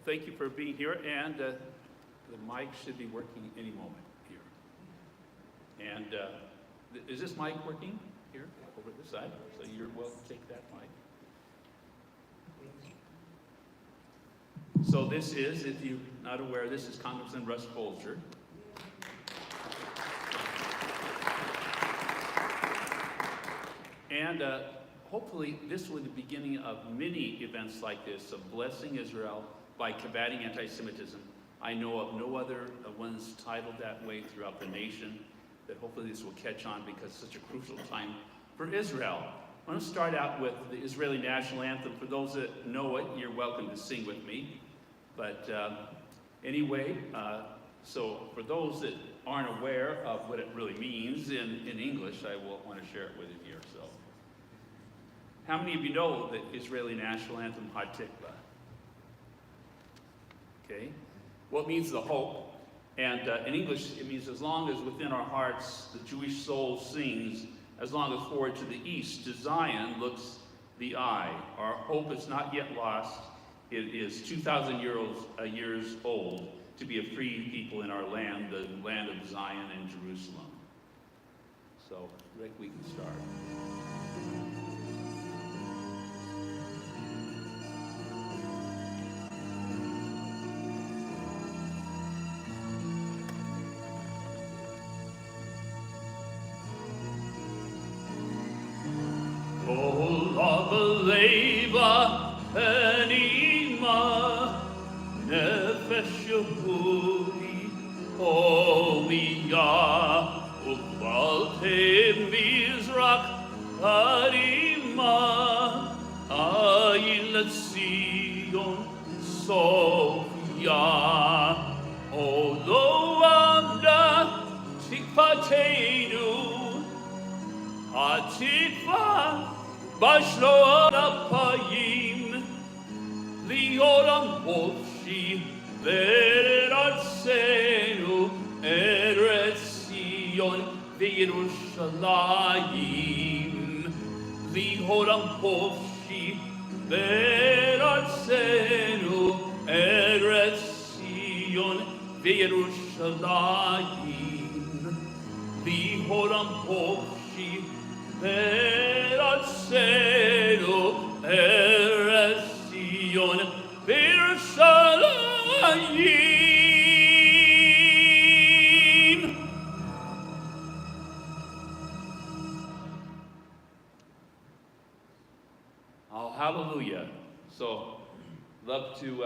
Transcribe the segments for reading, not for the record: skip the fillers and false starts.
Well, thank you for being here, and the mic should be working any moment here. And is this mic working here over this side? So you're welcome to take that mic. So this is, if you're not aware, this is Congressman Russ Fulcher. And hopefully this will be the beginning of many events like this, of blessing Israel by combating anti-Semitism. I know of no other ones titled that way throughout the nation, that hopefully this will catch on because it's such a crucial time for Israel. I want to start out with the Israeli national anthem. For those that know it, you're welcome to sing with me. But anyway, so for those that aren't aware of what it really means in English, I will want to share it with you here. So, how many of you know the Israeli national anthem, Hatikva? Okay, well, it means the hope. And in English, it means as long as within our hearts the Jewish soul sings, as long as forward to the east, to Zion looks the eye. Our hope is not yet lost. It is 2,000 years old to be a free people in our land, the land of Zion and Jerusalem. So, Rick, we can start. Beleva anima nefesh yehudi holia uvalte mizrach harima ayin letzion sofia olo amda tikvateinu atikva Bashlo Arapayim, Lioram Bolshi, Veratsenu, Eretzion, Virushalayim, Lioram Bolshi, Veratsenu, Eretzion, Virushalayim, Lioram Bolshi, Veratsenu, Eretzion, Virushalayim. Oh, hallelujah. So, love to,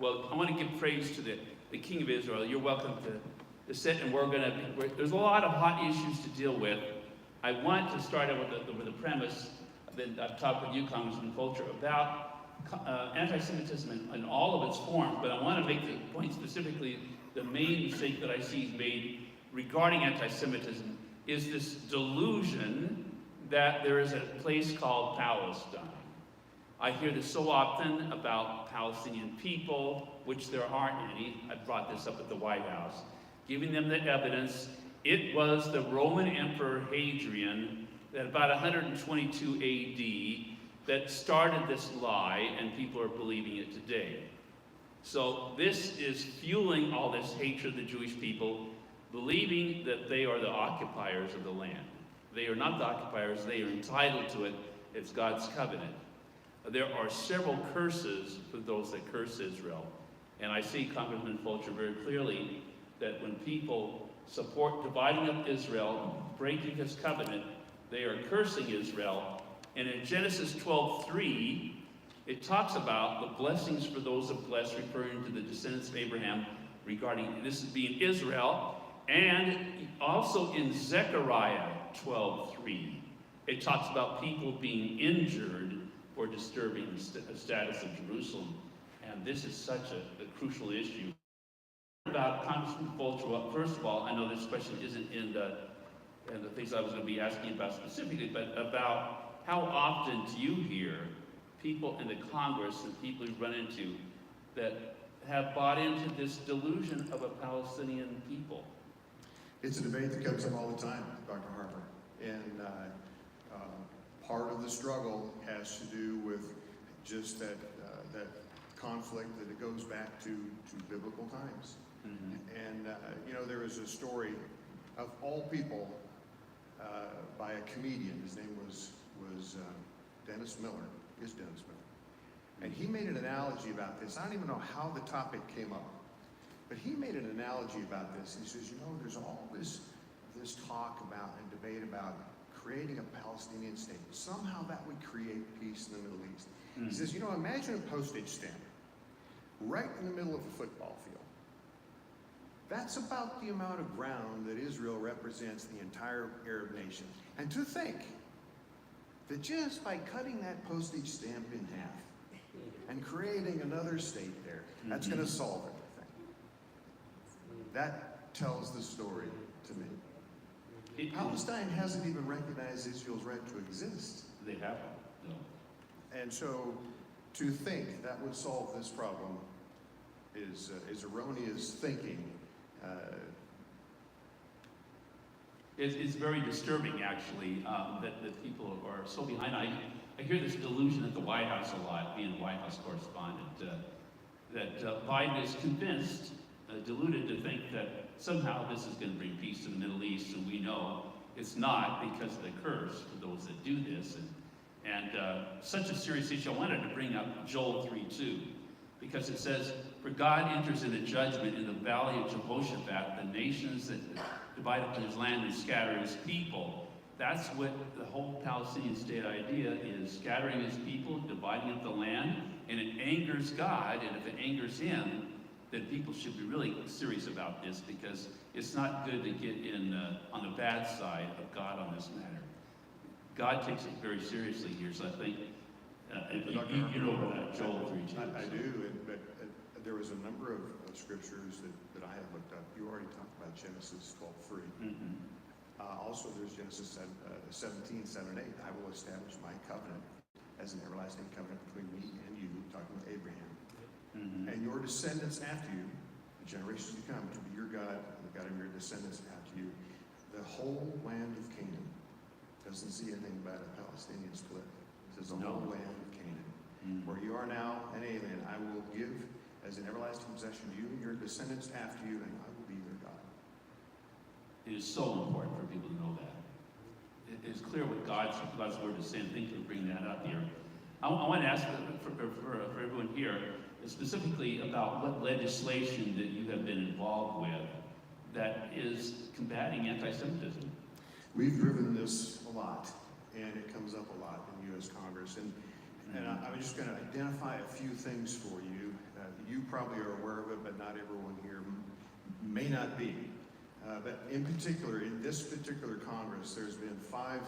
well, I want to give praise to the King of Israel. You're welcome to sit, and there's a lot of hot issues to deal with. I want to start out with the premise that I've talked with you, Congressman Fulcher, about anti-Semitism in all of its forms, but I want to make the point specifically, the main mistake that I see made regarding anti-Semitism is this delusion that there is a place called Palestine. I hear this so often about Palestinian people, which there aren't any. I brought this up at the White House, giving them the evidence. It was the Roman Emperor Hadrian that about 122 AD that started this lie, and people are believing it today. So this is fueling all this hatred of the Jewish people, believing that they are the occupiers of the land. They are not the occupiers, they are entitled to it. It's God's covenant. There are several curses for those that curse Israel. And I see Congressman Fulcher very clearly that when people support dividing up Israel, breaking his covenant, they are cursing Israel. And in Genesis 12:3, it talks about the blessings for those of blessed, referring to the descendants of Abraham, regarding this as being Israel. And also in Zechariah 12:3, it talks about people being injured for disturbing the status of Jerusalem. And this is such a crucial issue. About Congressman Fulcher, well, first of all, I know this question isn't in the things I was going to be asking about specifically, but about how often do you hear people in the Congress and people you run into that have bought into this delusion of a Palestinian people? It's a debate that comes up all the time, Dr. Harper. And part of the struggle has to do with just that conflict that it goes back to biblical times. And, you know, there was a story of all people by a comedian. His name was Dennis Miller, is Dennis Miller. And he made an analogy about this. I don't even know how the topic came up, but he made an analogy about this. He says, you know, there's all this talk about and debate about creating a Palestinian state. Somehow that would create peace in the Middle East. He says, you know, imagine a postage stamp right in the middle of a football field. That's about the amount of ground that Israel represents the entire Arab nation. And to think that just by cutting that postage stamp in half and creating another state there, that's going to solve everything. That tells the story to me. Palestine hasn't even recognized Israel's right to exist. They haven't, no. And so to think that would solve this problem is erroneous thinking. It's very disturbing, actually, that people are so behind. I hear this delusion at the White House a lot, being a White House correspondent, that Biden is convinced, deluded to think that somehow this is going to bring peace to the Middle East, and we know it's not because of the curse for those that do this. And such a serious issue. I wanted to bring up Joel 3:2, because it says, "For God enters into judgment in the valley of Jehoshaphat, the nations that divide up his land and scatter his people." That's what the whole Palestinian state idea is, scattering his people, dividing up the land, and it angers God, and if it angers him, then people should be really serious about this, because it's not good to get in on the bad side of God on this matter. God takes it very seriously here, so I think, you know about Joel 3:2. I do, but there was a number of scriptures that I had looked up. You already talked about Genesis 12:3. Also, there's Genesis 17:7-8. I will establish my covenant as an everlasting covenant between me and you, talking about Abraham. And your descendants after you, the generations to come, to be your God, and the God of your descendants after you. The whole land of Canaan doesn't see anything about a Palestinian split. It says the whole land of Canaan. Where you are now an alien, I will give as an everlasting possession to you and your descendants after you, and I will be their God. It is so important for people to know that. It is clear what God's word is saying. Thank you for bringing that up here. I want to ask for everyone here, specifically about what legislation that you have been involved with that is combating anti-Semitism. We've driven this a lot, and it comes up a lot in U.S. Congress. And I'm just going to identify a few things for you. You probably are aware of it, but not everyone here may not be. But in particular, in this particular Congress, there's been 5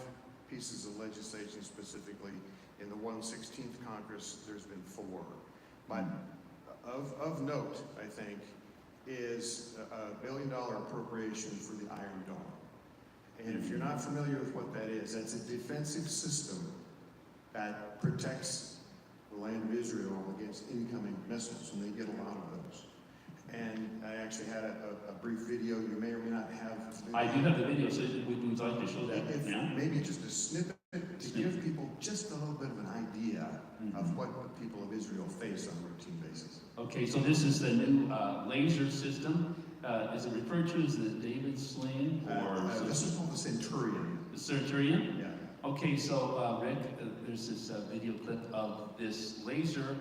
pieces of legislation specifically. In the 116th Congress, there's been 4. But of note, I think, is a $1 billion appropriation for the Iron Dome. And if you're not familiar with what that is, that's a defensive system that protects the land of Israel against incoming missiles, and they get a lot of those. And I actually had a brief video. You may or may not have. I do have the video, so we'd like to show that. Maybe just a snippet to give people just a little bit of an idea of what the people of Israel face on a routine basis. Okay, so this is the new laser system. Is it referred to as the David Sling? This is called the Centurion. The Centurion? Yeah. Okay, so Rick, there's this video clip of this laser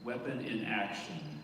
weapon in action.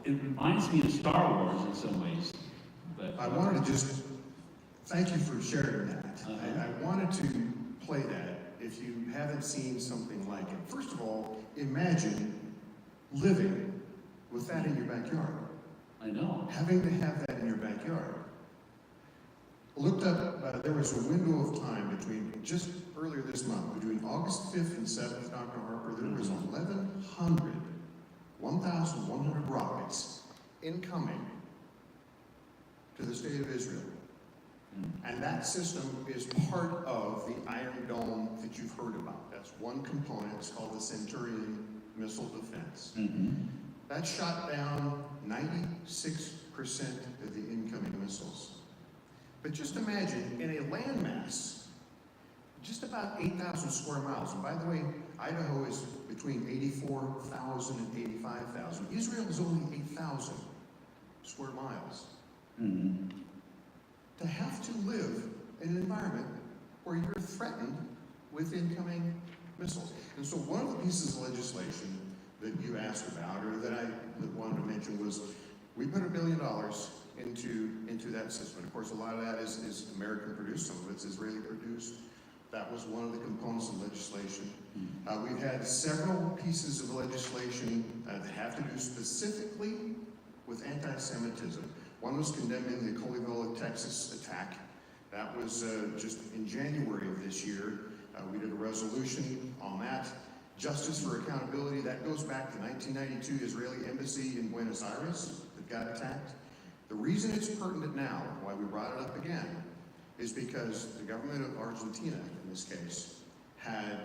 It reminds me of Star Wars in some ways. But I wanted to just thank you for sharing that. I wanted to play that if you haven't seen something like it. First of all, imagine living with that in your backyard. I I know. Having to have that in your backyard. Looked up, there was a window of time between, just earlier this month, between August 5th and 7th, Dr. Harper, there was 1,100 rockets incoming to the state of Israel. And that system is part of the Iron Dome that you've heard about. That's one component. It's called the Centurion Missile Defense. That shot down 96% of the incoming missiles. But just imagine, in a landmass, just about 8,000 square miles. And by the way, Idaho is between 84,000 and 85,000. Israel is only 8,000 square miles. To have to live in an environment where you're threatened with incoming missiles. And so one of the pieces of legislation that you asked about, or that I wanted to mention, was we put $1 billion into that system. Of course, a lot of that is American produced, some of it's Israeli produced. That was one of the components of legislation. We've had several pieces of legislation that have to do specifically with anti-Semitism. One was condemning the Caldwell, Texas attack. That was just in January of this year. We did a resolution on that. Justice for accountability, that goes back to 1992 Israeli embassy in Buenos Aires that got attacked. The reason it's pertinent now, why we brought it up again, is because the government of Argentina, in this case, had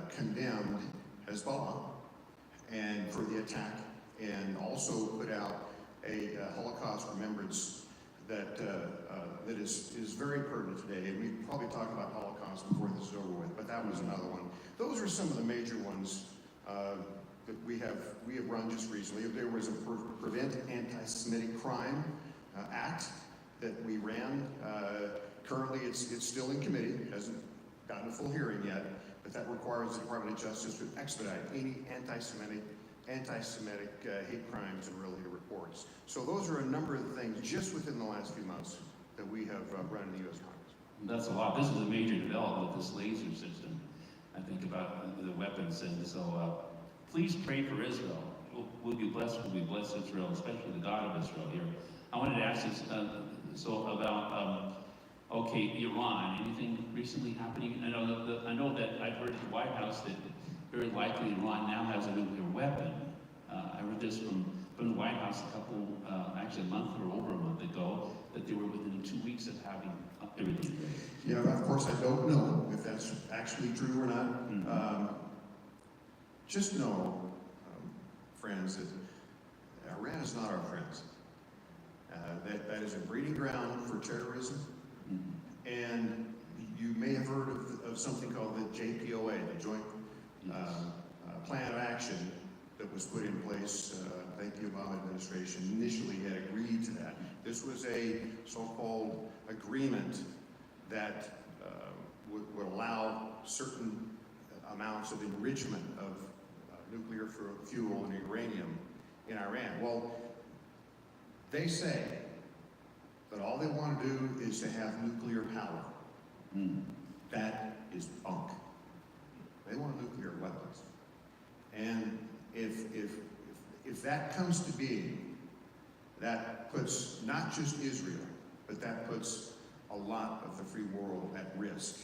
condemned Hezbollah and for the attack, and also put out a Holocaust remembrance that is very pertinent today. And we probably talk about Holocaust before this is over with, but that was another one. Those are some of the major ones that we have run just recently. There was a Prevent Anti-Semitic Crime Act that we ran. Currently, it's still in committee. It hasn't gotten a full hearing yet, but that requires the Department of Justice to expedite any anti-Semitic hate crimes and related reports. So those are a number of things just within the last few months that we have run in the U.S. Congress. That's a lot. This is a major development with this laser system. I think about the weapons, and so please pray for Israel. We'll be blessed when we bless Israel, especially the God of Israel here. I wanted to ask this about Iran. Anything recently happening? I know that I've heard at the White House that very likely Iran now has a nuclear weapon. I heard this from the White House actually a month or over a month ago, that they were within 2 weeks of having everything ready. Yeah, of course, I don't know if that's actually true or not. Just know, friends, that Iran is not our friends. That is a breeding ground for terrorism. And you may have heard of something called the JPOA, the Joint Plan of Action, that was put in place. I think the Obama administration initially had agreed to that. This was a so-called agreement that would allow certain amounts of enrichment of nuclear fuel and uranium in Iran. Well, they say that all they want to do is to have nuclear power. That is bunk. They want nuclear weapons. And if that comes to being, that puts not just Israel, but that puts a lot of the free world at risk,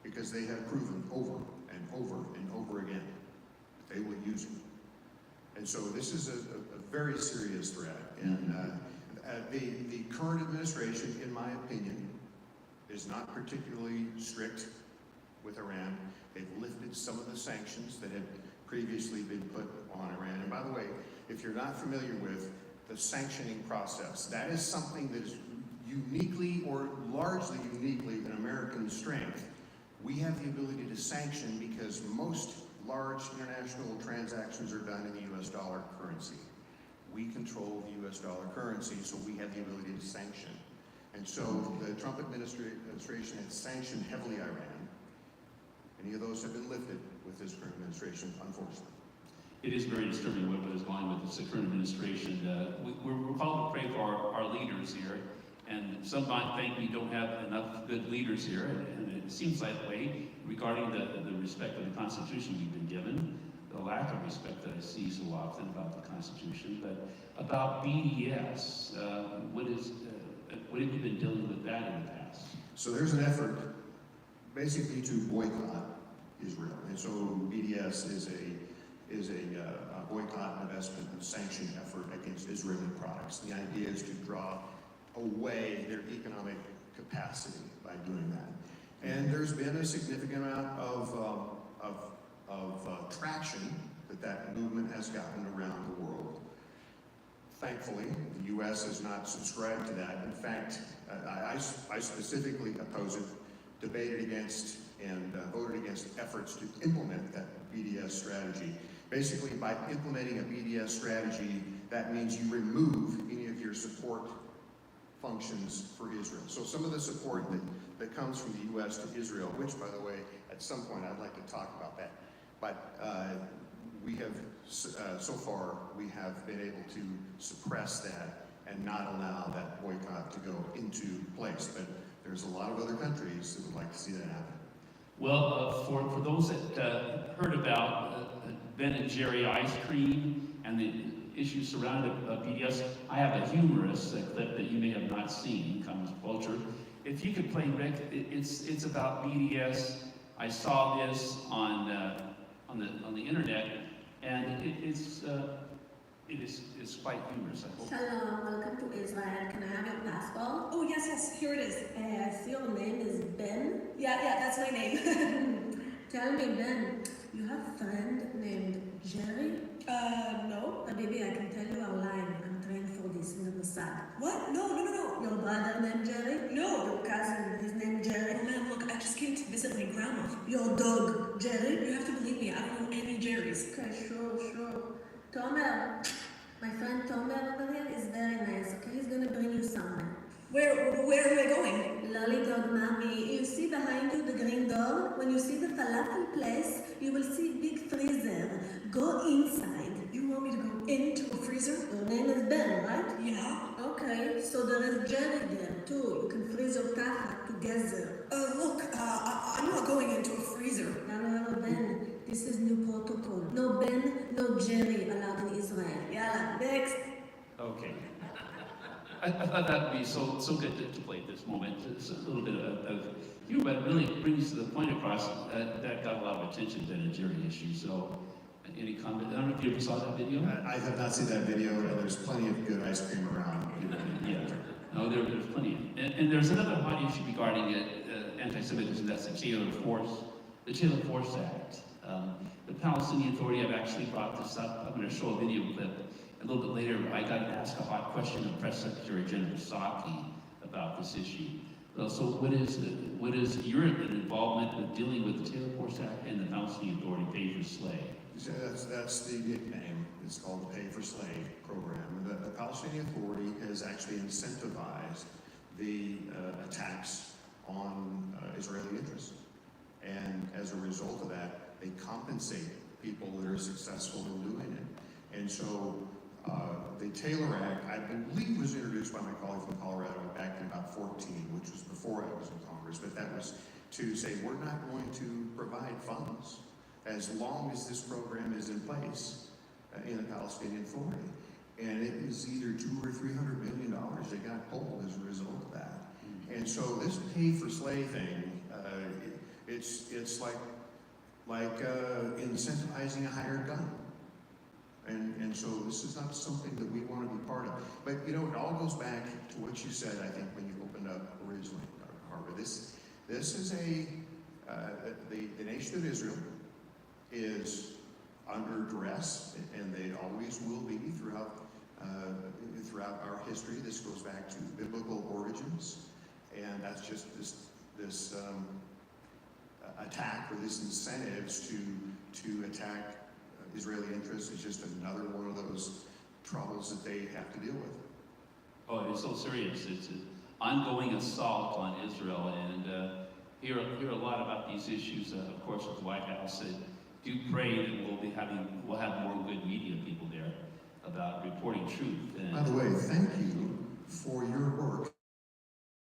because they have proven over and over and over again that they will use it. And so this is a very serious threat. And the current administration, in my opinion, is not particularly strict with Iran. They've lifted some of the sanctions that had previously been put on Iran. And by the way, if you're not familiar with the sanctioning process, that is something that is uniquely or largely uniquely an American strength. We have the ability to sanction because most large international transactions are done in the US dollar currency. We control the US dollar currency, so we have the ability to sanction. And so the Trump administration has sanctioned heavily Iran. Any of those have been lifted with this current administration, unfortunately. It is very disturbing what is going on with this current administration. We're called to pray for our leaders here, and some might think we don't have enough good leaders here, and it seems that way regarding the respect of the Constitution we've been given, the lack of respect that see so often about the Constitution, but about BDS, what have you been dealing with that in the past? So there's an effort basically to boycott Israel. And so BDS is a boycott, investment, and sanction effort against Israeli products. The idea is to draw away their economic capacity by doing that. And there's been a significant amount of traction that movement has gotten around the world. Thankfully, the U.S. has not subscribed to that. In fact, I specifically oppose it, debated against, and voted against efforts to implement that BDS strategy. Basically, by implementing a BDS strategy, that means you remove any of your support functions for Israel. So some of the support that comes from the U.S. to Israel, which, by the way, at some point I'd like to talk about that. But we have, so far, we have been able to suppress that and not allow that boycott to go into place. But there's a lot of other countries that would like to see that happen. Well, for those that heard about Ben and Jerry ice cream and the issues surrounding BDS, I have a humorous clip that you may have not seen, Congressman Fulcher. If you could play, Rick, it's about BDS. I saw this on the internet, and it's quite humorous, I hope. Shalom, welcome to Israel. Can I have your passport? Oh, yes, here it is. I see your name is Ben. Yeah, that's my name. Tell me, Ben, you have a friend named Jerry? No. Baby, I can tell you our line. I'm trained for this in the Mossad. What? No. Your brother named Jerry? No. Your cousin, his name Jerry? Oh, man, look, I just came to visit my grandma. Your dog, Jerry? You have to believe me, I don't know any Jerrys. Okay, sure. Tomer, my friend Tomer over here is very nice, okay? He's gonna bring you somewhere. Where am I going? Lolly dog mommy, you see behind you the green door? When you see the falafel place, you will see big freezer. Go inside. You want me to go into a freezer? Your name is Ben, right? Yeah. Okay, so there is Jerry there too. You can freeze your tafat together. Look, I'm not going into a freezer. No, Ben. This is new protocol. No Ben, no Jerry allowed in Israel. Yalla, next. Okay. I thought that would be so good to play at this moment. It's a little bit of humor, but it really brings the point across that got a lot of attention, Ben and Jerry issue. So, any comment? I don't know if you ever saw that video. I have not seen that video, and there's plenty of good ice cream around. Yeah. No, there's plenty. And there's another hot issue regarding anti-Semitism. That's the Taylor Force Act. The Palestinian Authority have actually brought this up. I'm going to show a video clip. A little bit later, I got to ask a hot question of Press Secretary General Psaki about this issue. So what is your involvement with dealing with the Taylor Force Act and the Palestinian Authority Pay for Slay? So that's the nickname. It's called the Pay for Slay program. The Palestinian Authority has actually incentivized the attacks on Israeli interests. And as a result of that, they compensate people that are successful in doing it. And so the Taylor Act, I believe, was introduced by my colleague from Colorado back in about 14, which was before I was in Congress, but that was to say we're not going to provide funds as long as this program is in place in the Palestinian Authority. And it is either $200 or $300 million that got pulled as a result of that. And so this pay for slay thing, it's like incentivizing a hired gun. And so this is not something that we want to be part of. But you know, it all goes back to what you said, I think, when you opened up originally, Dr. Harper. This is the nation of Israel is under duress, and they always will be throughout our history. This goes back to biblical origins, and that's just this attack or this incentives to attack Israeli interests is just another one of those troubles that they have to deal with. Oh, it is so serious. It's an ongoing assault on Israel, and hear a lot about these issues, of course, at the White House. Do pray that we'll have more good media people there about reporting truth. And by the way, thank you for your work,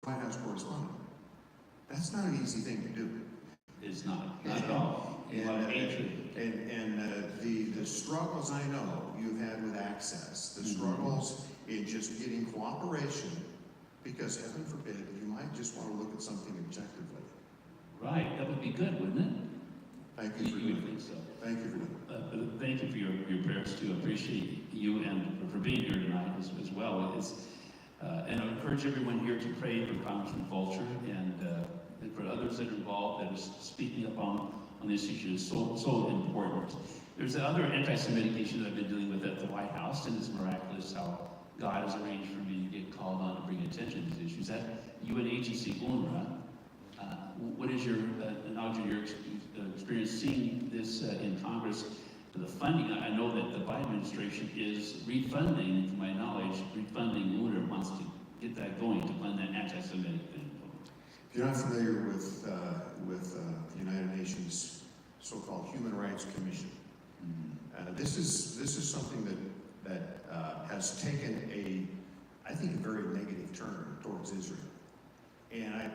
White House Correspondent. That's not an easy thing to do. It's not at all. A lot of hatred. And the the struggles I know you've had with access, the struggles in just getting cooperation, because heaven forbid, you might just want to look at something objectively. Right, that would be good, wouldn't it? Thank you for You would doing think so. it. Thank you for doing it. Thank you for your prayers too. I appreciate you and for being here tonight as well. And I encourage everyone here to pray for Congressman Fulcher and for others that are involved that are speaking up on this issue. Is so important. There's other anti-Semitic issues that I've been dealing with at the White House, and it's miraculous how God has arranged for me to get called on to bring attention to these issues. That UN agency, UNRWA, what is your knowledge of your experience seeing this in Congress? The funding, I know that the Biden administration is refunding, to my knowledge, refunding UNRWA wants to get that going to fund that anti-Semitic thing. If you're not familiar with the United Nations so-called Human Rights Commission, this is something that has taken I think a very negative turn towards Israel. And I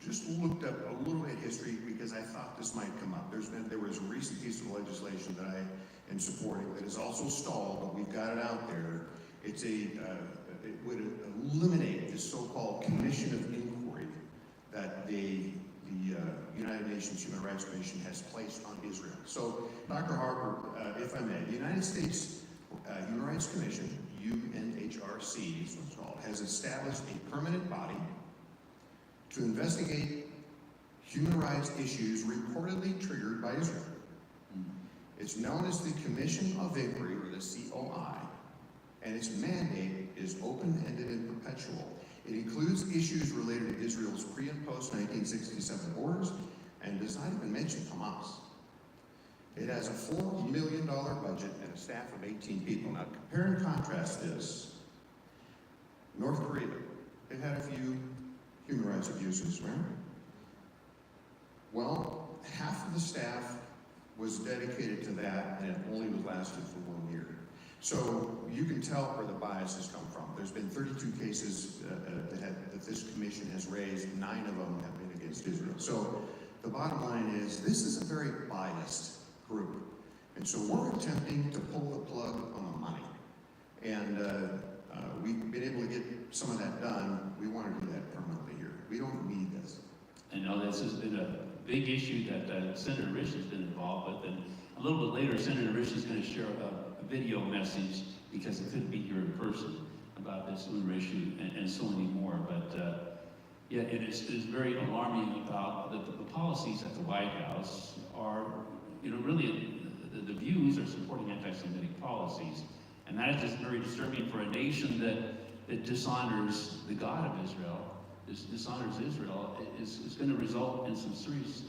just looked up a little bit of history because I thought this might come up. There was a recent piece of legislation that I am supporting that is also stalled, but we've got it out there. It would eliminate this so-called Commission of Inquiry that the United Nations Human Rights Commission has placed on Israel. So, Dr. Harper, if I may, the United States Human Rights Commission, UNHRC is what it's called, has established a permanent body to investigate human rights issues reportedly triggered by Israel. It's known as the Commission of Inquiry, or the COI, and its mandate is open-ended and perpetual. It includes issues related to Israel's pre- and post-1967 borders, and does not even mention Hamas. It has a $4 million budget and a staff of 18 people. Now, compare and contrast this. North Korea, they've had a few human rights abuses, right? Well, half of the staff was dedicated to that, and it only was lasted for 1 year. So you can tell where the biases come from. There's been 32 cases that this commission has raised. 9 of them have been against Israel. So the bottom line is, this is a very biased group. And so we're attempting to pull the plug on the money. And we've been able to get some of that done. We want to do that permanently here. We don't need this. I know this has been a big issue that Senator Risch has been involved with, and a little bit later, Senator Risch is going to share a video message, because it couldn't be here in person, about this UNRWA issue and so many more. But yeah, it is very alarming about the policies at the White House are, really the views are supporting anti-Semitic policies, and that is just very disturbing for a nation that dishonors the God of Israel. Dishonors Israel is going to result in some serious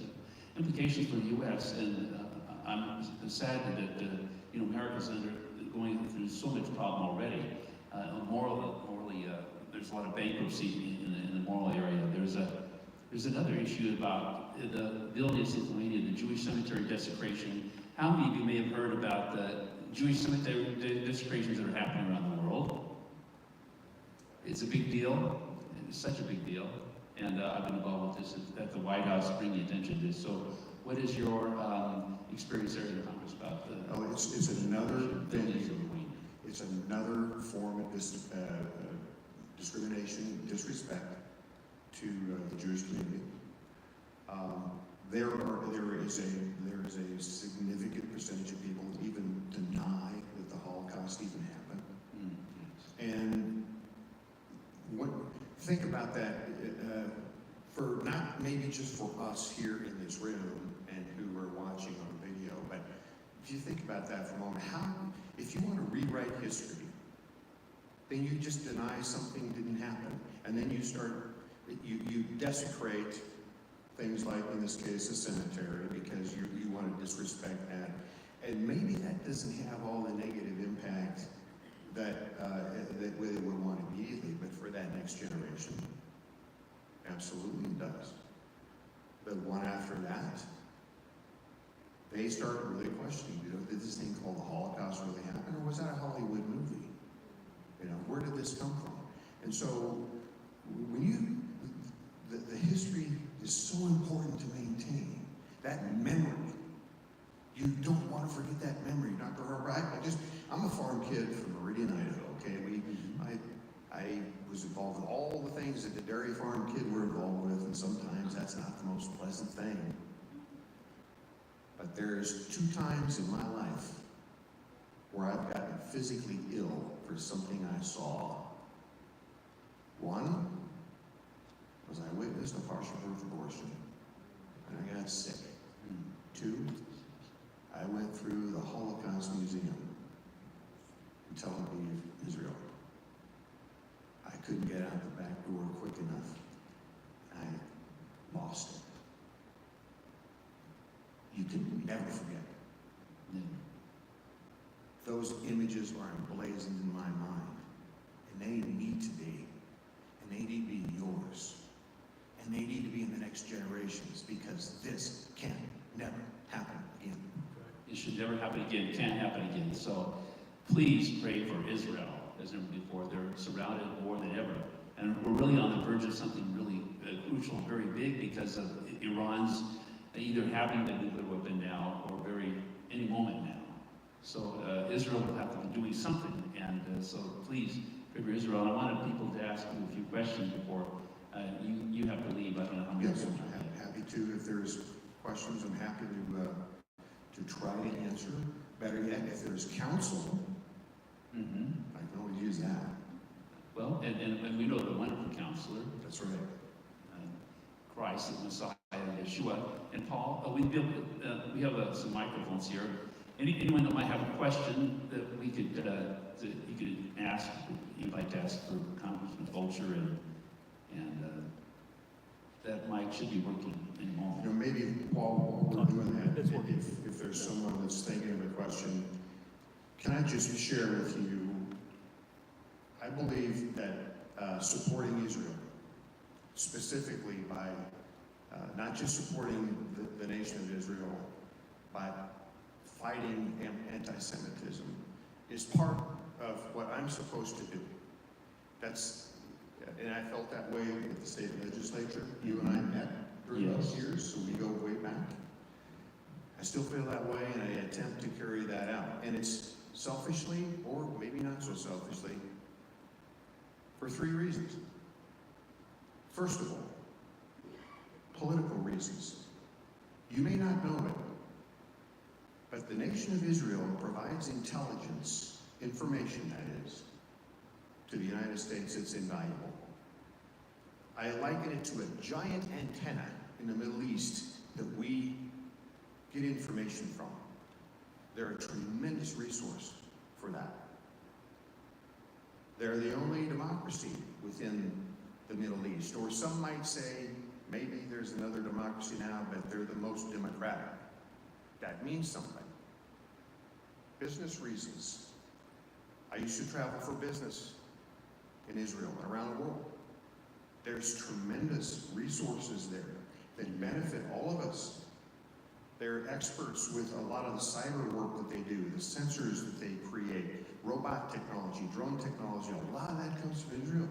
implications for the U.S. And I'm sad that America's going through so much problem already. Morally, there's a lot of bankruptcy in the moral area. There's another issue about the Vilnius, Lithuania, the Jewish cemetery desecration. How many of you may have heard about the Jewish cemetery desecrations that are happening around the world? It's a big deal. It's such a big deal, and I've been involved with this at the White House, bringing attention to this. So, what is your experience there in Congress about the? Oh, it's another thing. It's another form of discrimination, disrespect to the Jewish community. There is a significant percentage of people that even deny that the Holocaust even happened, and think about that, for not maybe just for us here in this room and who are watching on video, but if you think about that for a moment, if you want to rewrite history, then you just deny something didn't happen, and then you desecrate things like, in this case, a cemetery, because you want to disrespect that, and maybe that doesn't have all the negative impact that we would want immediately, but for that next generation, absolutely it does. The one after that, they start really questioning, did this thing called the Holocaust really happen, or was that a Hollywood movie? Where did this come from? And so, when the history is so important to maintain, that memory. You don't want to forget that memory. Dr. farm kid from Meridian, Idaho, okay? I was involved with all the things that the dairy farm kid were involved with, and sometimes that's not the most pleasant thing. But there's 2 times in my life where I've gotten physically ill for something I saw. One was I witnessed a partial birth abortion, and I got sick. 2, I went through the Holocaust Museum in Tel Aviv, Israel. I couldn't get out the back door quick enough. I lost it. You can never forget. Those images are emblazoned in my mind, and they need to be, and they need to be yours, and they need to be in the next generations, because this can never happen again. It should never happen again. It can't happen again. So please pray for Israel as never before. They're surrounded more than ever. And we're really on the verge of something really crucial and very big because of Iran's either having the nuclear weapon now or any moment now. So Israel will have to be doing something. And so please pray for Israel. I wanted people to ask you a few questions before you have to leave. I don't know how many. Yes, I'm happy to. If there's questions, I'm happy to try to answer. Better yet, if there's counsel, I can always use that. Well, and we know the wonderful counselor. That's right. Christ, the Messiah, Yeshua. And Paul, we have some microphones here. Anyone that might have a question that we could you could ask, you'd like to ask for Congressman Fulcher, and that mic should be working in a moment. You know, maybe while we're doing that, if there's someone that's thinking of a question, can I just share with you, I believe that supporting Israel, specifically by not just supporting the nation of Israel, but fighting anti-Semitism, is part of what I'm supposed to do. And I felt that way with the state legislature. You and I met during those years, so we go way back. I still feel that way, and I attempt to carry that out. And it's selfishly, or maybe not so selfishly, for 3 reasons. First of all, political reasons. You may not know it, but the nation of Israel provides intelligence, information that is, to the United States that's invaluable. I liken it to a giant antenna in the Middle East that we get information from. They're a tremendous resource for that. They're the only democracy within the Middle East, or some might say, maybe there's another democracy now, but they're the most democratic. That means something. Business reasons. I used to travel for business in Israel and around the world. There's tremendous resources there that benefit all of us. They're experts with a lot of the cyber work that they do, the sensors that they create, robot technology, drone technology. A lot of that comes from Israel,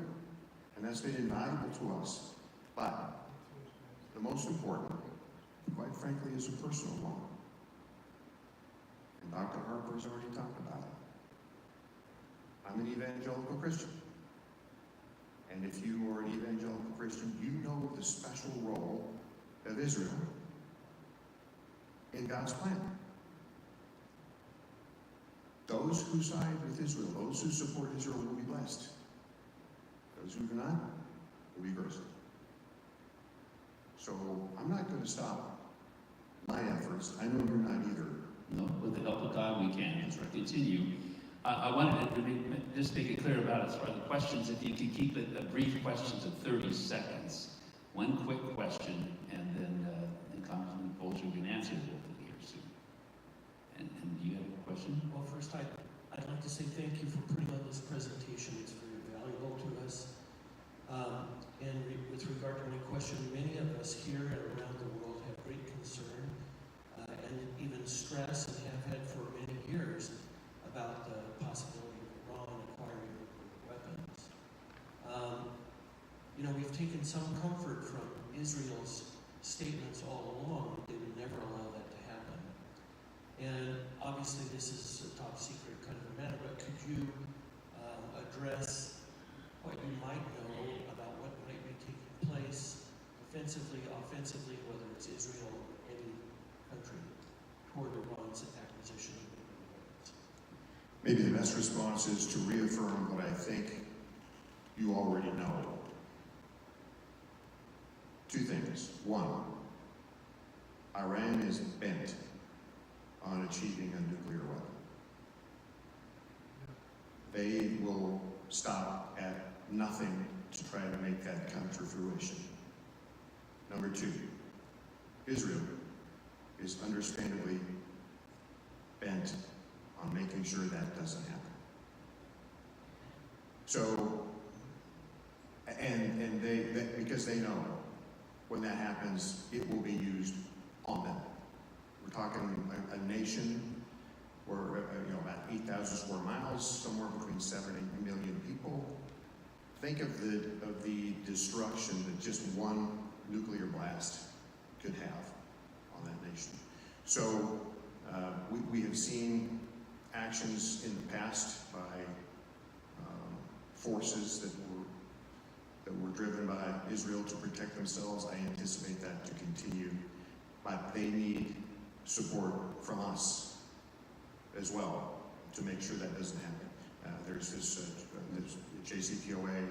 and that's been invaluable to us. But the most important, quite frankly, is a personal one. And Dr. Harper has already talked about it. I'm an evangelical Christian. And if you are an evangelical Christian, you know the special role of Israel in God's plan. Those who side with Israel, those who support Israel will be blessed. Those who do not will be cursed. So I'm not going to stop my efforts. I know you're not either. No, with the help of God, we can continue. I wanted to just make it clear about as far as the questions, if you could keep it a brief questions of 30 seconds. One quick question, and then Congressman Fulcher can answer it here soon. And do you have a question? Well, first, I'd like to say thank you for putting on this presentation. It's very valuable to us. With regard to my question, many of us here and around the world have great concern and even stress, and have had for many years, about the possibility of Iran acquiring nuclear weapons. We've taken some comfort from Israel's statements all along that they would never allow that to happen. And obviously this is a top secret kind of a matter, but could you address what you might know about what might be taking place offensively, offensively, whether it's Israel or any country, toward Iran's acquisition of nuclear weapons? Maybe the best response is to reaffirm what I think you already know. Two things. One, Iran is bent on achieving a nuclear weapon. They will stop at nothing to try to make that come to fruition. Number two, Israel is understandably bent on making sure that doesn't happen. So, and because they know when that happens, it will be used on them. We're talking a nation where, about 8,000 square miles, somewhere between 7 and 8 million people. Think of the destruction that just one nuclear blast could have on that nation. So we have seen actions in the past by forces that were driven by Israel to protect themselves. I anticipate that to continue, but they need support from us as well to make sure that doesn't happen. There's this JCPOA.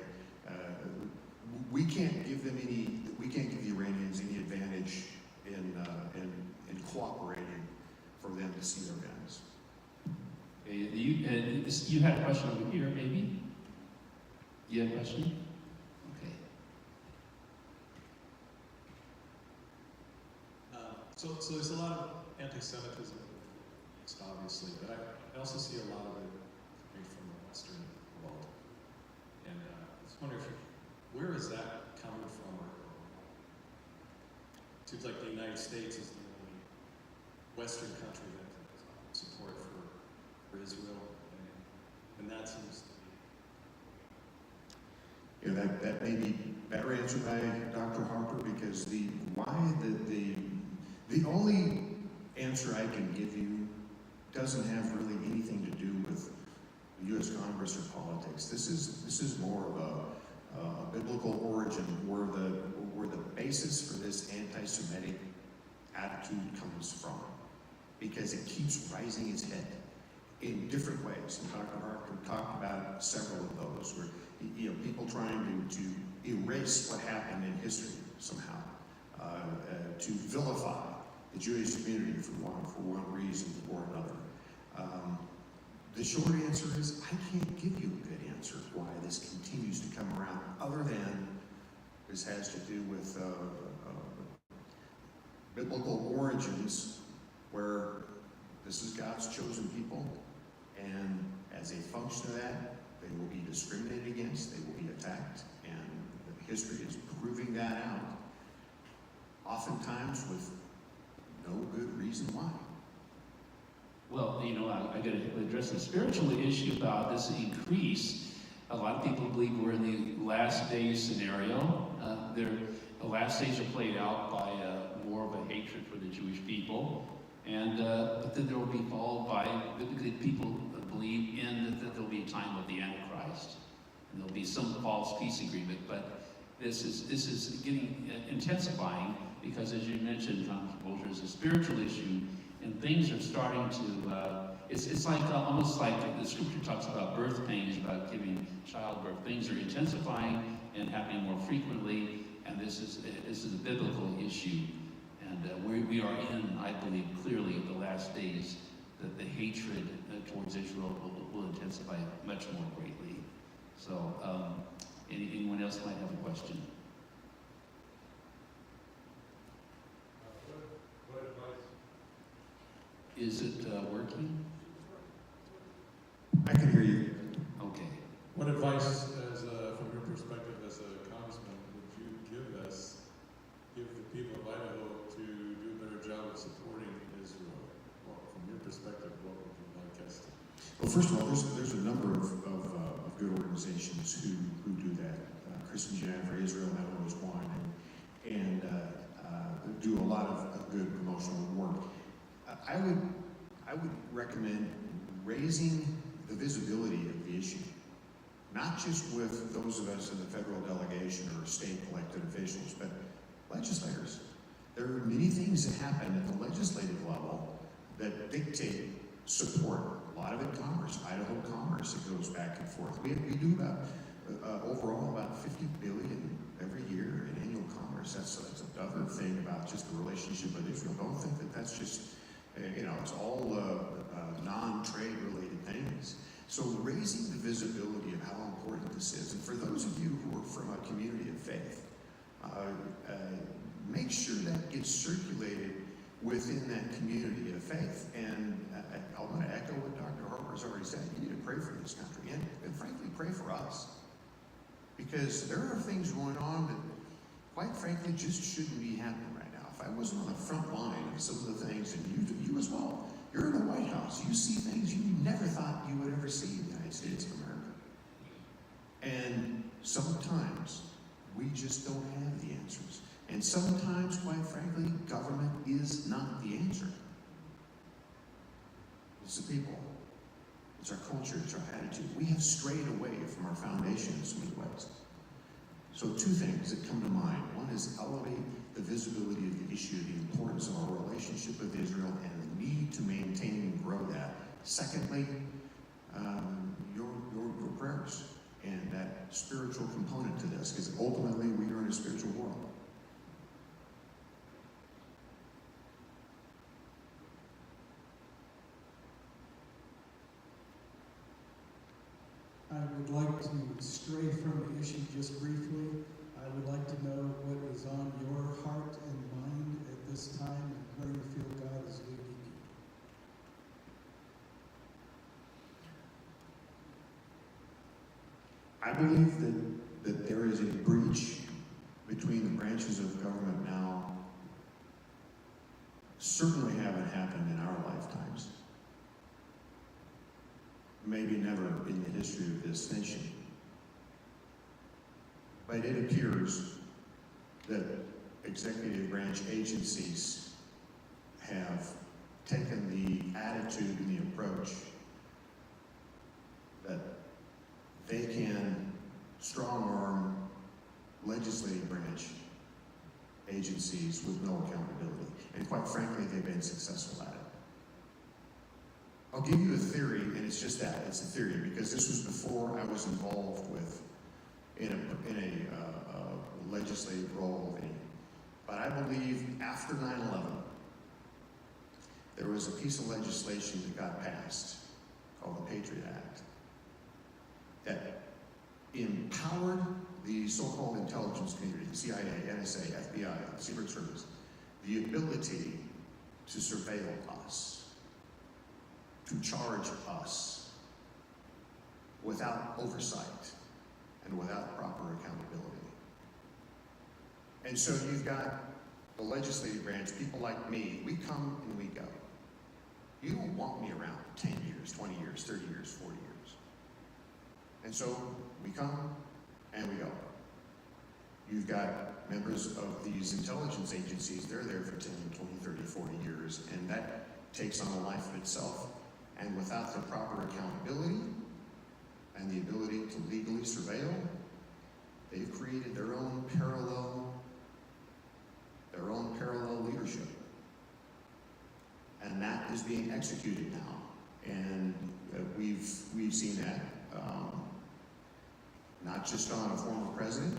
We can't give the Iranians any advantage in cooperating for them to see their guns. You had a question over here, maybe? You had a question? Okay. So there's a lot of anti-Semitism, obviously, but I also see a lot of it coming from the Western world. And I was wondering, where is that coming from? It seems like the United States is the only Western country that has support for Israel, and that seems to be. That may be better answered by Dr. Harper, because the only answer I can give you doesn't have really anything to do with the U.S. Congress or politics. This is more of a biblical origin, where the basis for this anti-Semitic attitude comes from, because it keeps rising its head in different ways. And Dr. Harper talked about several of those, where people trying to erase what happened in history somehow, to vilify the Jewish community for one reason or another. The short answer is, I can't give you a good answer why this continues to come around, other than this has to do with biblical origins, where this is God's chosen people, and as a function of that, they will be discriminated against, they will be attacked, and history is proving that out, oftentimes with no good reason why. Well, I got to address the spiritual issue about this increase. A lot of people believe we're in the last days scenario. The last days are played out by more of a hatred for the Jewish people, and but then there will be followed by biblically people believe in that there will be a time of the Antichrist, and there will be some false peace agreement. But this is getting intensifying, because, as you mentioned, Congressman Fulcher, it's a spiritual issue, and things are starting to. It's like almost like the scripture talks about birth pains, about giving childbirth. Things are intensifying and happening more frequently, and this is a biblical issue. And we are in, I believe, clearly the last days, that the hatred towards Israel will intensify much more greatly. So, anyone else might have a question? What advice? Is it working? I can hear you. Okay. What advice, from your perspective as a congressman, would you give the people of Idaho to do a better job of supporting Israel? Well, from your perspective, what would you like us to? Well, first of all, there's a number of good organizations who do that. Christians United for Israel, Idaho is one, and do a lot of good promotional work. I I would recommend raising the visibility of the issue, not just with those of us in the federal delegation or state elected officials, but legislators. There are many things that happen at the legislative level that dictate support. A lot of it commerce, Idaho commerce, it goes back and forth. We do about, overall, about $50 billion every year in annual commerce. That's another thing about just the relationship with Israel. Don't think that that's just, it's all non-trade related things. So raising the visibility of how important this is, and for those of you who are from a community of faith, make sure that gets circulated within that community of faith. And I want to echo what Dr. Harper's already said. You need to pray for this country, and frankly, pray for us. Because there are things going on that, quite frankly, just shouldn't be happening right now. If I wasn't on the front line of some of the things, and you as well, you're in the White House, you see things you never thought you would ever see in the United States of America. And sometimes we just don't have the answers. And sometimes, quite frankly, government is not the answer. It's the people. It's our culture, it's our attitude. We have strayed away from our foundation in so many ways. So two things that come to mind. One is elevate the visibility of the issue, the importance of our relationship with Israel, and the need to maintain and grow that. Secondly, your prayers and that spiritual component to this, because ultimately we are in a spiritual world. I would like to stray from the issue just briefly. I would like to know what is on your heart and mind at this time and where you feel God is leading you. I believe that there is a breach between the branches of government now. Certainly haven't happened in our lifetimes. Maybe never in the history of this nation. But it appears that executive branch agencies have taken the attitude and the approach that they can strong-arm legislative branch agencies with no accountability. And quite frankly, they've been successful at it. I'll give you a theory, and it's just that, it's a theory, because this was before I was involved in a legislative role. But I believe after 9/11, there was a piece of legislation that got passed called the Patriot Act that empowered the so-called intelligence community, CIA, NSA, FBI, Secret Service, the ability to surveil us, to charge us without oversight and without proper accountability. And so you've got the legislative branch, people like me, we come and we go. You don't want me around 10 years, 20 years, 30 years, 40 years. And so we come and we go. You've got members of these intelligence agencies, they're there for 10, 20, 30, 40 years, and that takes on a life of itself. And without the proper accountability and the ability to legally surveil, they've created their own parallel leadership. And that is being executed now. And we've seen that, not just on a former president,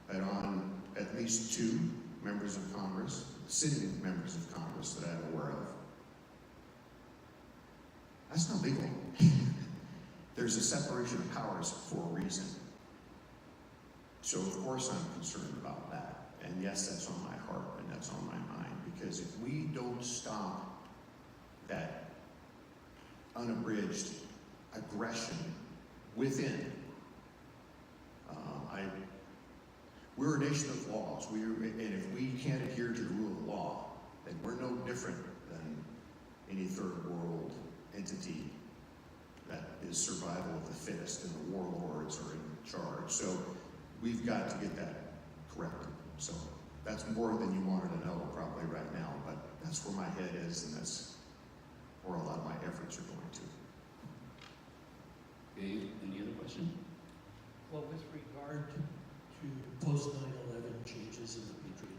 but on at least 2 members of Congress, sitting members of Congress that I'm aware of. That's not legal. There's a separation of powers for a reason. So of course I'm concerned about that. And yes, that's on my heart and that's on my mind. Because if we don't stop that unabridged aggression within, we're a nation of laws. And if we can't adhere to the rule of law, then we're no different than any third world entity that is survival of the fittest and the warlords are in charge. So we've got to get that corrected. So that's more than you wanted to know probably right now, but that's where my head is, and where a lot of my efforts are going to. Okay, any other question? Well, with regard to post 9/11 changes in the Beet Rd,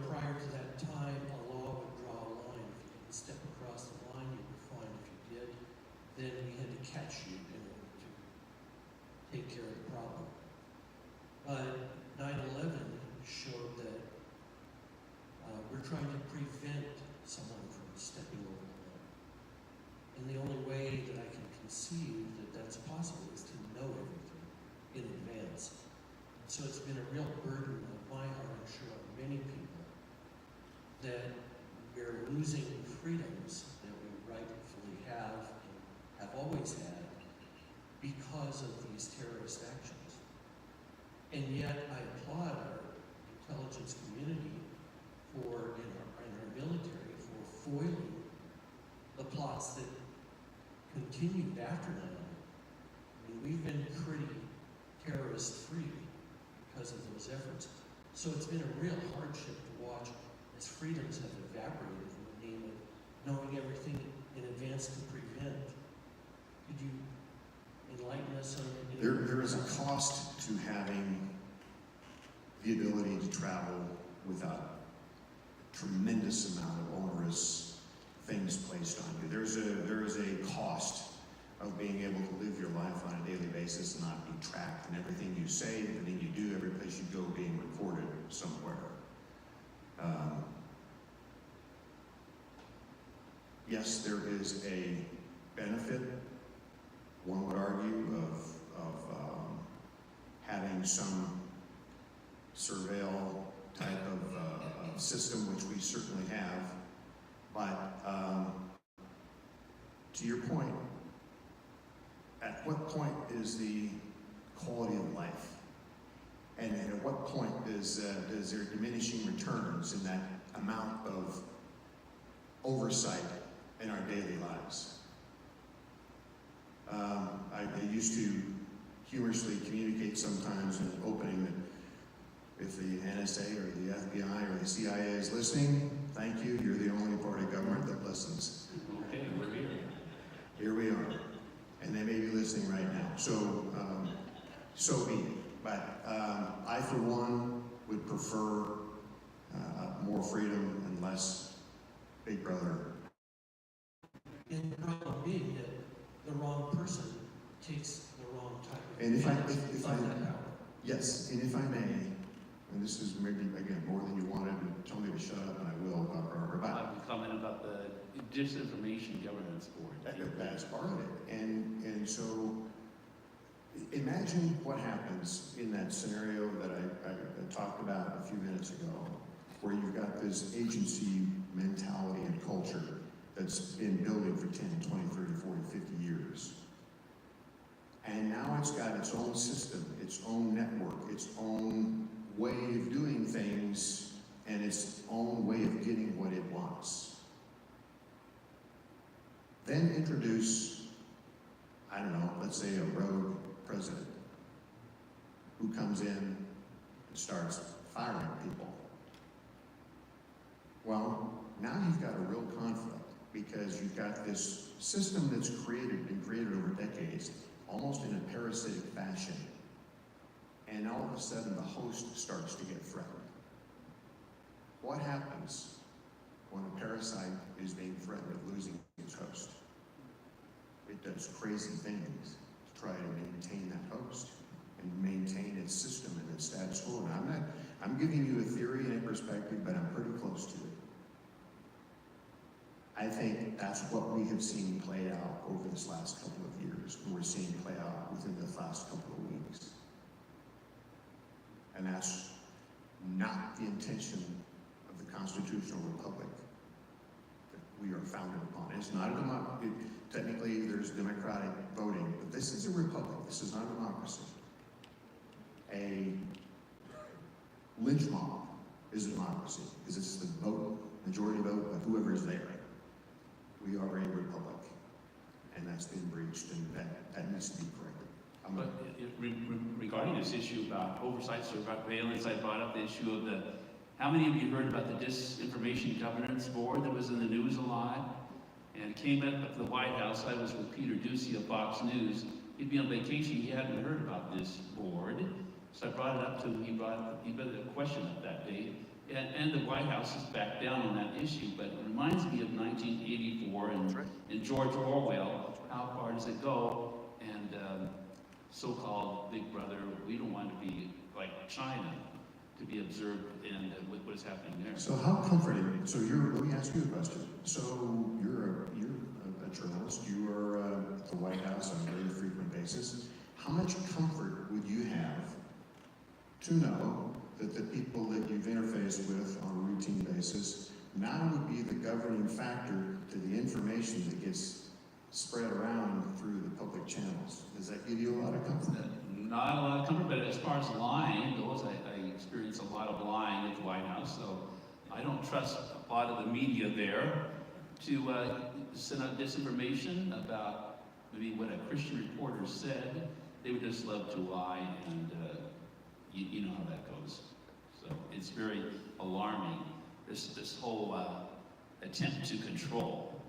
prior to that time, a law would draw a line. If you didn't step across the line, you were fined. If you did, then we had to catch you in order to take care of the problem. But 9/11 showed that we're trying to prevent someone from stepping over the line. And the only way that I can conceive that that's possible is to know everything in advance. So it's been a real burden of my heart, I'm sure, of many people, that we're losing freedoms that we rightfully have and have always had because of these terrorist actions. And yet I applaud our intelligence community and our military for foiling the plots that continued after 9/11. I mean, we've been pretty terrorist-free because of those efforts. So it's been a real hardship to watch as freedoms have evaporated in the name of knowing everything in advance to prevent. Could you enlighten us on any? There is a cost to having the ability to travel without a tremendous amount of onerous things placed on you. There is a cost of being able to live your life on a daily basis and not be tracked, and everything you say, everything you do, every place you go being recorded somewhere. Yes, there is a benefit, one would argue, of having some surveil type of system, which we certainly have. But to your point, at what point is the quality of life? And at what point is there diminishing returns in that amount of oversight in our daily lives? I used to humorously communicate sometimes in an opening that if the NSA or the FBI or the CIA is listening, thank you, you're the only part of government that listens. Okay, we're here. Here we are. And they may be listening right now. So, so be it. But I, for one, would prefer more freedom and less Big Brother. And the problem being that the wrong person takes the wrong type of And if I that power. yes, and if I may, and this is maybe, again, more than you wanted, and tell me to shut up, and I will, Dr. Harper, I have a comment about the Disinformation Governance Board. that's part of it. And so imagine what happens in that scenario that I talked about a few minutes ago, where you've got this agency mentality and culture that's been building for 10, 20, 30, 40, 50 years. And now it's got its own system, its own network, its own way of doing things, and its own way of getting what it wants. Then introduce, I don't know, let's say a rogue president who comes in and starts firing people. Well, now you've got a real conflict, because you've got this system that's been created over decades, almost in a parasitic fashion. And all of a sudden the host starts to get threatened. What happens when a parasite is being threatened with losing its host? It does crazy things to try to maintain that host and maintain its system and its status quo. And I'm giving you a theory and a perspective, but I'm pretty close to it. I think that's what we have seen play out over this last couple of years, and we're seeing play out within the last couple of weeks. And that's not the intention of the constitutional republic that we are founded upon. It's not a democracy. Technically, there's democratic voting, but this is a republic. This is not a democracy. A lynch mob is a democracy, because it's the vote, majority vote of whoever is there. We are a republic, and that's been breached, and that needs to be corrected. But regarding this issue about oversight, surveillance, I brought up the issue of the How many of you heard about the Disinformation Governance Board that was in the news a lot? And it came up at the White House. I was with Peter Ducey of Fox News. He'd be on vacation. He hadn't heard about this board. So I brought it up to him. He brought a question up that day. And the White House has backed down on that issue. But it reminds me of 1984 and George Orwell. How far does it go? And so-called Big Brother, we don't want to be like China, to be observed and what is happening there. So how comforting, let me ask you a question. So you're a journalist, you are at the White House on a very frequent basis. How much comfort would you have to know that the people that you've interfaced with on a routine basis now would be the governing factor to the information that gets spread around through the public channels? Does that give you a lot of comfort? Not a lot of comfort, but as far as lying goes, I experience a lot of lying at the White House, so I don't trust a lot of the media there to send out disinformation about maybe what a Christian reporter said. They would just love to lie, and you know how that goes. So it's very alarming, this whole attempt to control.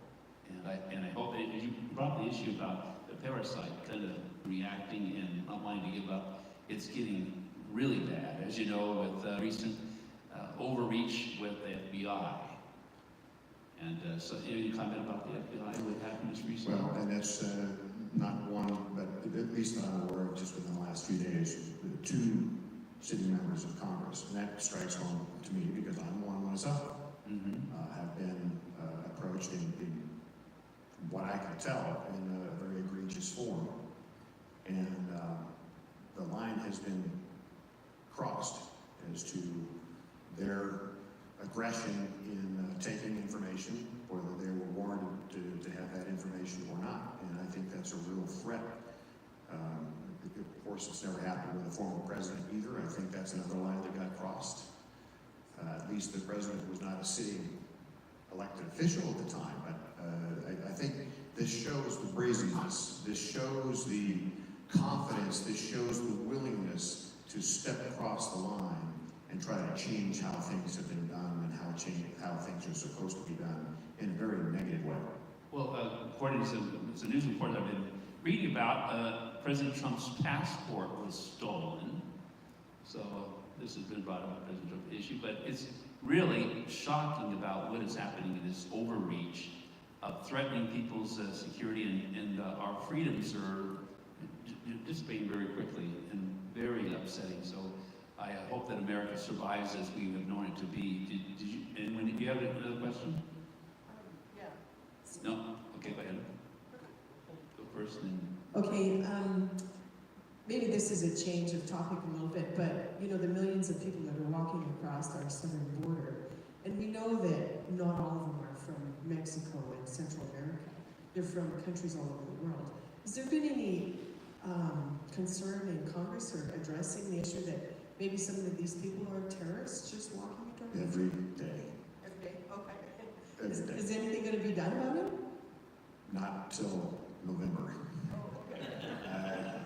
And I hope that you brought the issue about the parasite kind of reacting and not wanting to give up. It's getting really bad, as you know, with recent overreach with the FBI. And so any comment about the FBI, what happened just recently? Well, and that's not one, but at least that I'm aware of just within the last few days, two sitting members of Congress. And that strikes home to me because I'm one myself. Have been approached in what I can tell in a very egregious form. And the line has been crossed as to their aggression in taking information, whether they were warranted to have that information or not. And I think that's a real threat. Of course, it's never happened with a former president either. I think that's another line that got crossed. At least the president was not a sitting elected official at the time, but I think this shows the brazenness, this shows the confidence, this shows the willingness to step across the line and try to change how things have been done and how things are supposed to be done in a very negative way. Well, according to some news report I've been reading about, President Trump's passport was stolen. So this has been brought up by President Trump's issue, but it's really shocking about what is happening in this overreach of threatening people's security, and our freedoms are dissipating very quickly and very upsetting. So I hope that America survives as we have known it to be. Did you? And when you have another question? Yeah. No. Okay, go ahead. Go first, and Okay. Maybe this is a change of topic a little bit, but you know the millions of people that are walking across our southern border, and we know that not all of them are from Mexico and Central America. They're from countries all over the world. Has there been any concern in Congress or addressing the issue that maybe some of these people are terrorists just walking across? Every day. Every day? Okay. Every day. Is anything going to be done about it? Not till November.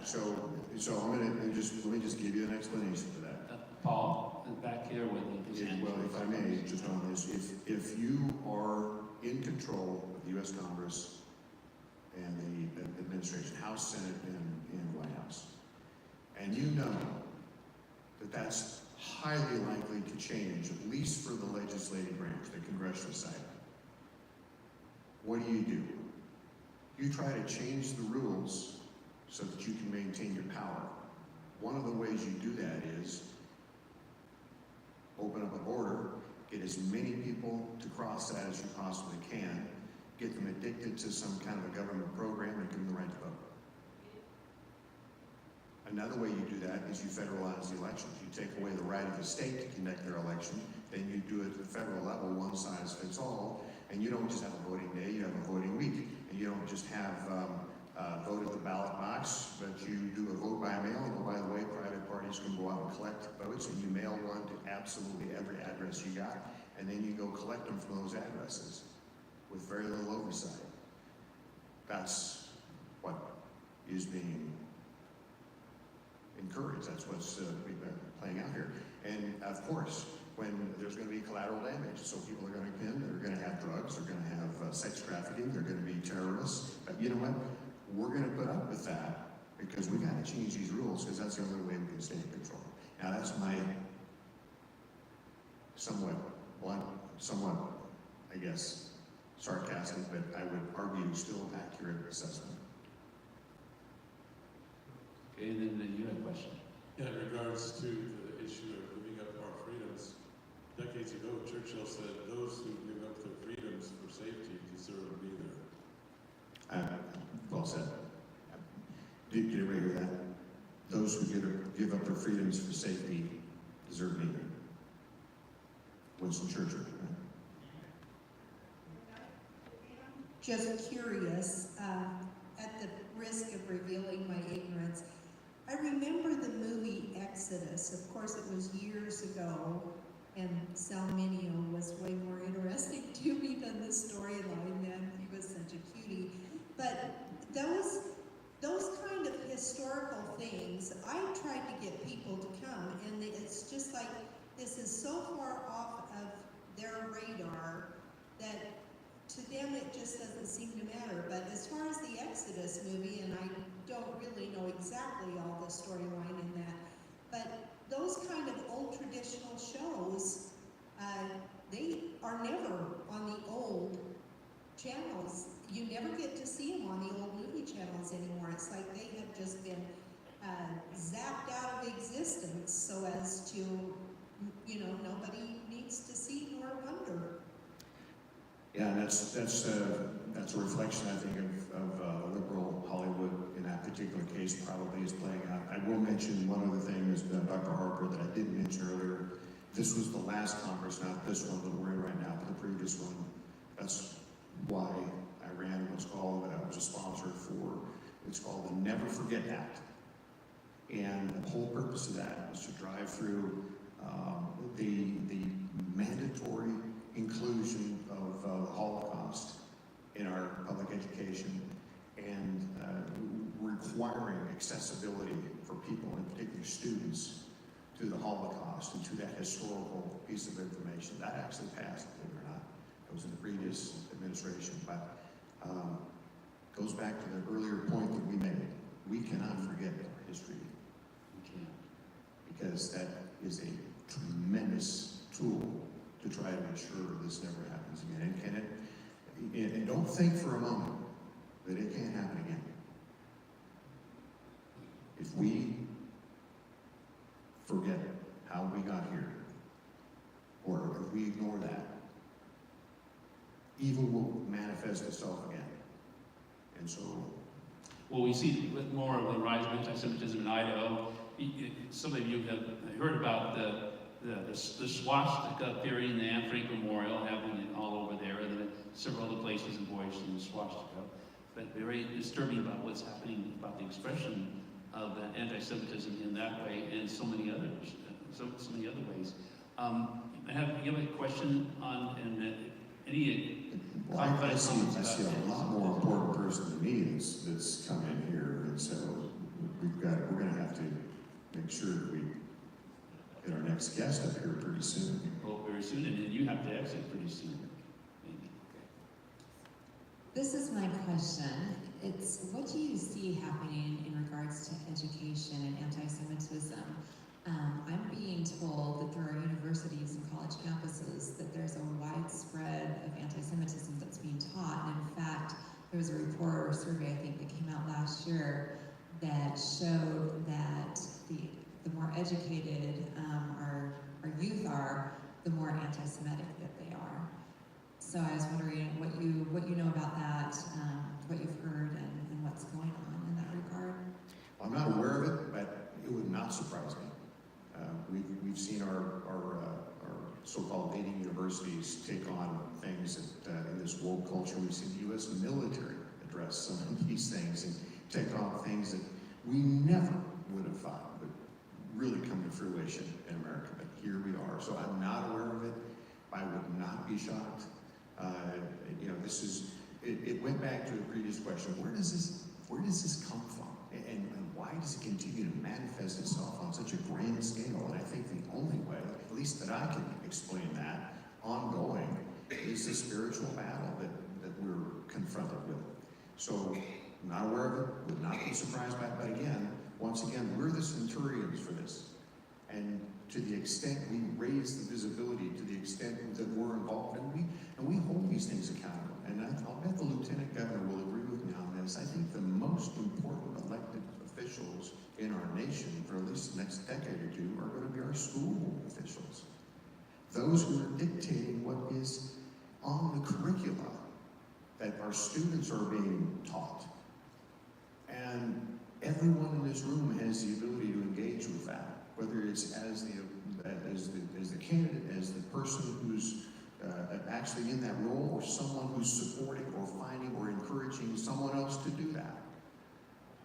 So I'm going to let me just give you an explanation for that. Paul, back here with his hand. Well, if I may, just on this, if you are in control of the U.S. Congress and the administration, House, Senate, and White House, and you know that that's highly likely to change, at least for the legislative branch, the congressional side, what do? You try to change the rules so that you can maintain your power. One of the ways you do that is open up a border, get as many people to cross that as you possibly can, get them addicted to some kind of a government program, and give them the right to vote. Another way you do that is you federalize the elections. You take away the right of the state to conduct their election, then you do it at the federal level, one size fits all, and you don't just have a voting day, you have a voting week. And you don't just have vote at the ballot box, but you do a vote by mail. And by the way, private parties can go out and collect votes, and you mail one to absolutely every address you got, and then you go collect them from those addresses with very little oversight. That's what is being encouraged. That's what's playing out here. And of course, when there's going to be collateral damage. So people are going to come in, they're going to have drugs, they're going to have sex trafficking, they're going to be terrorists. But you know what? We're going to put up with that because we got to change these rules because that's the only way we can stay in control. Now that's my somewhat blunt, somewhat, I guess, sarcastic, but I would argue still accurate assessment. Okay, and then you have a question. Yeah, in regards to the issue of giving up our freedoms, decades ago, Churchill said, those who give up their freedoms for safety deserve to be there. Well said. Did you ever hear that? Those who give up their freedoms for safety deserve neither. Winston Churchill. Right? Just curious, at the risk of revealing my ignorance, I remember the movie Exodus. Of course, it was years ago, and Salminio was way more interesting to me than the storyline then. He was such a cutie. But those kind of historical things, I tried to get people to come, and it's just like, this is so far off of their radar that to them it just doesn't seem to matter. But as far as the Exodus movie, and I don't really know exactly all the storyline in that, but those kind of old traditional shows, they are never on the old channels. You never get to see them on the old movie channels anymore. It's like they have just been zapped out of existence so as to, you know, nobody needs to see nor wonder. Yeah, that's a reflection, I think, of liberal Hollywood in that particular case probably is playing out. I will mention one other thing is Dr. Harper that I didn't mention earlier. This was the last Congress, not this one that we're in right now, but the previous one. That's why I ran what's called, I was a sponsor for, it's called the Never Forget Act. And the whole purpose of that was to drive through the mandatory inclusion of the Holocaust in our public education and requiring accessibility for people, in particular students, to the Holocaust and to that historical piece of information. That actually passed, believe it or not. It was in the previous administration, but goes back to the earlier point that we made. We cannot forget our history. We can't. Because that is a tremendous tool to try to ensure this never happens again. And don't think for a moment that it can't happen again. If we forget how we got here, or if we ignore that, evil will manifest itself again. And so, well, we see more of the rise of anti-Semitism in Idaho. Some of you have heard about the swastika theory in the Anne Frank Memorial, happening all over there, and then several other places in Boise in the swastika. But very disturbing about what's happening, about the expression of anti-Semitism in that way, and so many others, so many other ways. You have a question on any? well, I see a lot more important person than me that's come in here, and so we're going to have to make sure that we get our next guest up here pretty soon. Oh, very soon, and then you have to exit pretty soon. Maybe. This is my question. It's, what do you see happening in regards to education and anti-Semitism? I'm being told that there are universities and college campuses that there's a widespread of anti-Semitism that's being taught. And in fact, there was a report or survey, I think, that came out last year that showed that the more educated our youth are, the more anti-Semitic that they are. So I was wondering what you know about that, what you've heard, and what's going on in that regard. I'm not aware of it, but it would not surprise me. We've seen our so-called leading universities take on things that, in this woke culture. We've seen the U.S. military address some of these things and take on things that we never would have thought would really come to fruition in America. But here we are. So I'm not aware of it. I would not be shocked. This is. It went back to the previous question. Where does this come from, and why does it continue? continue to manifest itself on such a grand scale. And I think the only way, at least that I can explain that, ongoing, is the spiritual battle that we're confronted with. So, I'm not aware of it, would not be surprised by it, but again, once again, we're the centurions for this. And to the extent we raise the visibility, to the extent that we're involved, and we hold these things accountable. And I'll bet the Lieutenant Governor will agree with me on this. I think the most important elected officials in our nation, for at least the next decade or two, are going to be our school officials. Those who are dictating what is on the curricula that our students are being taught. And everyone in this room has the ability to engage with that, whether it's as the candidate, as the person who's actually in that role, or someone who's supporting or finding or encouraging someone else to do that.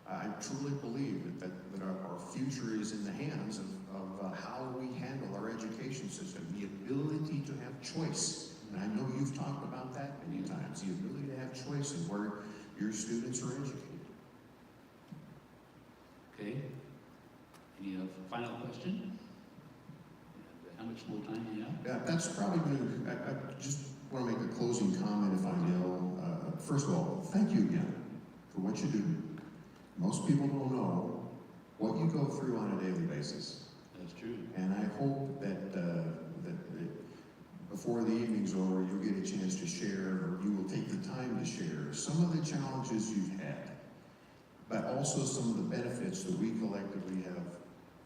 I truly believe that our future is in the hands of how we handle our education system, the ability to have choice. And I know you've talked about that many times, the ability to have choice in where your students are educated. Okay. Any final question? How much more time do you have? Yeah, that's probably going to, I just want to make a closing comment if I will. First of all, thank you again for what you do. Most people don't know what you go through on a daily basis. That's true. And I hope that before the evening's over, you'll get a chance to share, or you will take the time to share some of the challenges you've had, but also some of the benefits that we collectively have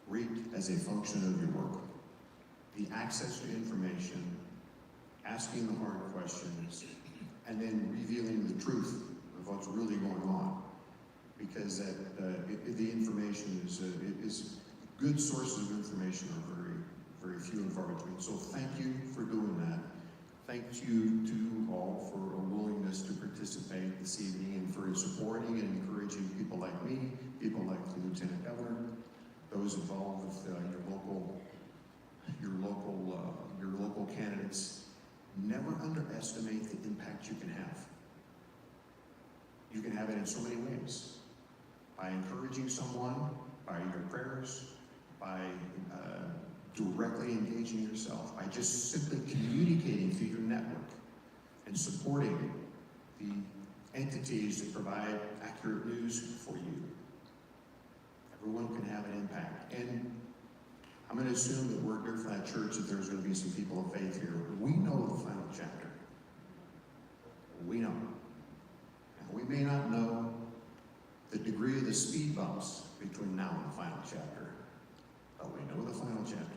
reaped as a function of your work. The access to information, asking the hard questions, and then revealing the truth of what's really going on. Because the information is good sources of information are very few and far between. So thank you for doing that. Thank you to all for a willingness to participate this evening and for supporting and encouraging people like me, people like the Lieutenant Governor, those involved with your local candidates. Never underestimate the impact you can have. You can have it in so many ways. By encouraging someone, by your prayers, by directly engaging yourself, by just simply communicating through your network and supporting the entities that provide accurate news for you. Everyone can have an impact. And I'm going to assume that we're here for that church, that there's going to be some people of faith here. We know the final chapter. We know. Now, we may not know the degree of the speed bumps between now and the final chapter, but we know the final chapter.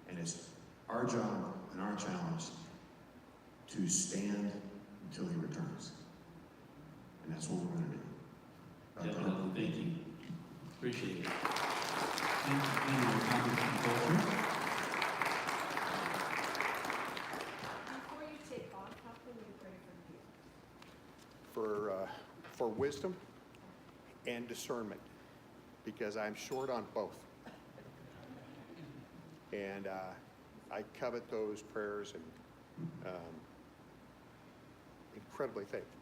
And it's our job and our challenge to stand until he returns. And that's what we're going to do. Definitely. Thank you. Appreciate it. Thank you, Congressman Fulcher. Before you take off, how can we pray for you? For wisdom and discernment, because I'm short on both. And I covet those prayers and incredibly thankful.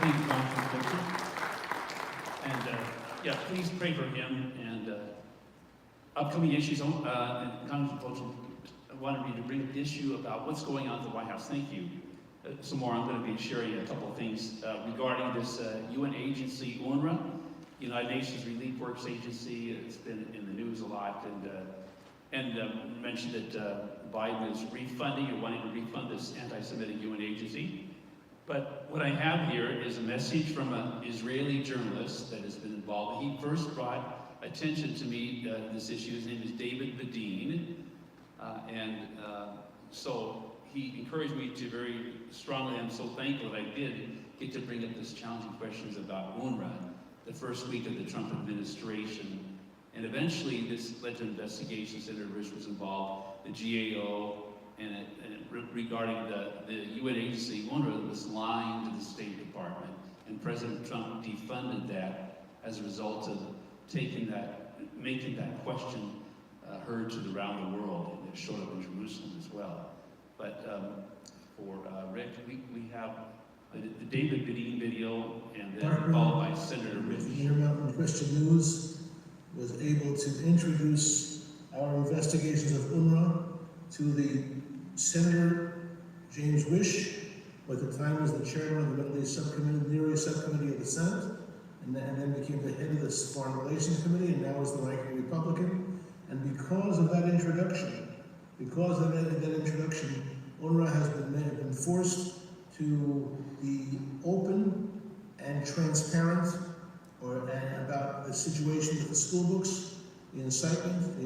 Thank you, Congressman Fulcher. And yeah, please pray for him and upcoming issues. And Congressman Fulcher wanted me to bring up the issue about what's going on at the White House. Thank you. Some more. I'm going to be sharing a couple of things regarding this UN agency, UNRWA, United Nations Relief Works Agency. It's been in the news a lot, and mentioned that Biden is refunding or wanting to refund this anti-Semitic UN agency. But what I have here is a message from an Israeli journalist that has been involved. He first brought attention to me this issue. His name is David Bedein, so he encouraged me to very strongly. I'm so thankful that I did get to bring up this challenging questions about UNRWA the first week of the Trump administration. And eventually this led to an investigation. Senator Risch was involved, the GAO, and regarding the UN agency, UNRWA was lying to the State Department. And President Trump defunded that as a result of making that question heard to around the world. And it showed up in Jerusalem as well. But for Rick, we have the David Bedein video, and then Harper, followed by Senator the Risch. Intermountain Christian News was able to introduce our investigations of UNRWA to the Senator James Risch, who at the time was the chairman of the Middle East Subcommittee, Near East Subcommittee of the Senate, and then became the head of the Foreign Relations Committee, and now is the ranking Republican. And because of that introduction, UNRWA has been forced to be open and transparent about the situation with the school books, the incitement, the